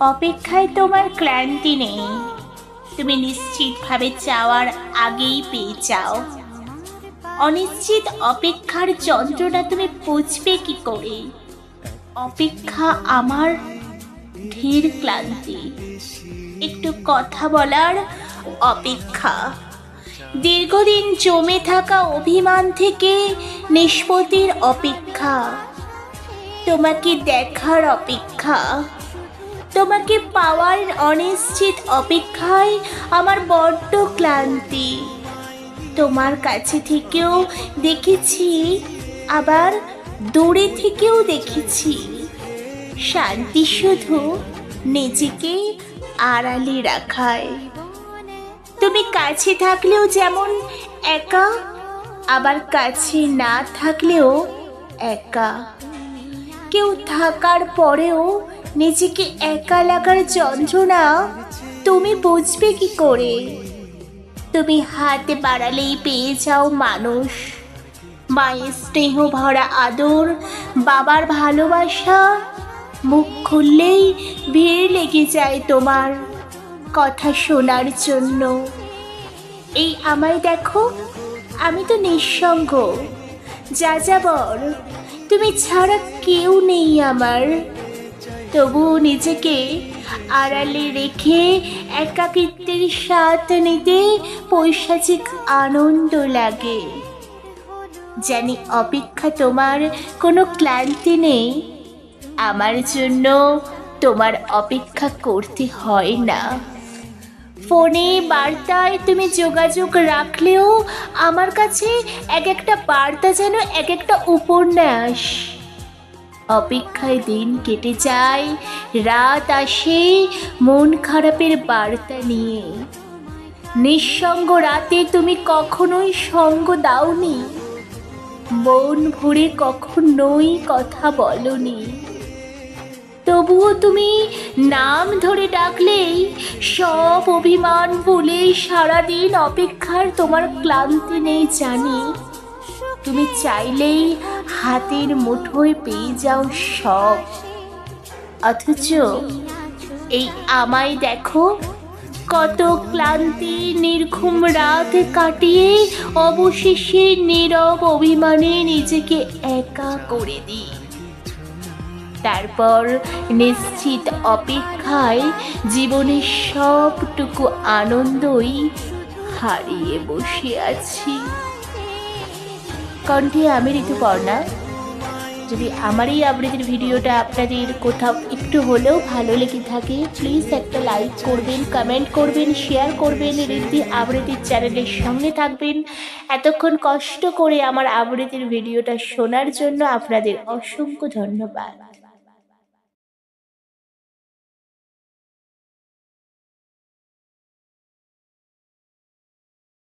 অপেক্ষায় তোমার ক্লান্তি নেই, তুমি নিশ্চিতভাবে চাওয়ার আগেই পেয়ে যাও। অনিশ্চিত অপেক্ষার যন্ত্রণা তুমি বুঝবে কি করে? অপেক্ষা আমার ধীর ক্লান্তি, একটু কথা বলার অপেক্ষা, দীর্ঘদিন জমে থাকা অভিমান থেকে নিষ্পত্তির অপেক্ষা, তোমাকে দেখার অপেক্ষা, তোমাকে পাওয়ার অনিশ্চিত অপেক্ষায় আমার বড্ড ক্লান্তি। তোমার কাছে থেকেও দেখেছি, আবার দূরে থেকেও দেখেছি। শান্তি শুধু নিজেকে আড়ালে রাখায়। তুমি কাছে থাকলেও যেমন একা, আবার কাছে না থাকলেও একা। কেউ থাকার পরেও নিজেকে একা লাগার যন্ত্রণা তুমি বুঝবে কি করে? তুমি হাতে বাড়ালেই পেয়ে যাও মানুষ, মায়ের স্নেহ ভরা আদর, বাবার ভালোবাসা। মুখ খুললেই ভিড় লেগে যায় তোমার কথা শোনার জন্য। এই আমায় দেখো, আমি তো নিঃসঙ্গ, যাযাবর, তুমি ছাড়া কেউ নেই আমার। তবুও নিজেকে আড়ালে রেখে একাকিত্বের স্বাদ নিতে পৈশাচিক আনন্দ লাগে। জানি অপেক্ষা তোমার কোনো ক্লান্তি নেই, আমার জন্য তোমার অপেক্ষা করতে হয় না। ফোনে বার্তায় তুমি যোগাযোগ রাখলেও আমার কাছে এক একটা বার্তা যেন এক একটা উপন্যাস। অপেক্ষায় দিন কেটে যায়, রাত আসে মন খারাপের বার্তা নিয়ে। নিঃসঙ্গ রাতে তুমি কখনোই সঙ্গ দাওনি, মন ভরে কখনোই কথা বলনি। তবুও তুমি নাম ধরে ডাকলেই সব অভিমান ভুলে সারাদিন অপেক্ষার তোমার ক্লান্তি নেই জানি। তুমি চাইলেই হাতের মুঠোয় পেয়ে যাও সব, অথচ এই আমায় দেখো, কত ক্লান্তি নির্ঘুম রাত কাটিয়ে অবশেষে নীরব অভিমানে নিজেকে একা করে দিই। তারপর নিশ্চিত অপেক্ষায় জীবনের সবটুকু আনন্দই হারিয়ে বসে আছি। কণ্ঠে আমি ঋতুপর্ণা। যদি আমার এই আবৃত্তির ভিডিওটা আপনাদের কোথাও একটু হলেও ভালো লেগে থাকে, প্লিজ একটা লাইক করবেন, কমেন্ট করবেন, শেয়ার করবেন, ঋদ্ধি আবৃত্তির চ্যানেলের সঙ্গে থাকবেন। এতক্ষণ কষ্ট করে আমার আবৃত্তির ভিডিওটা শোনার জন্য আপনাদের অসংখ্য ধন্যবাদ।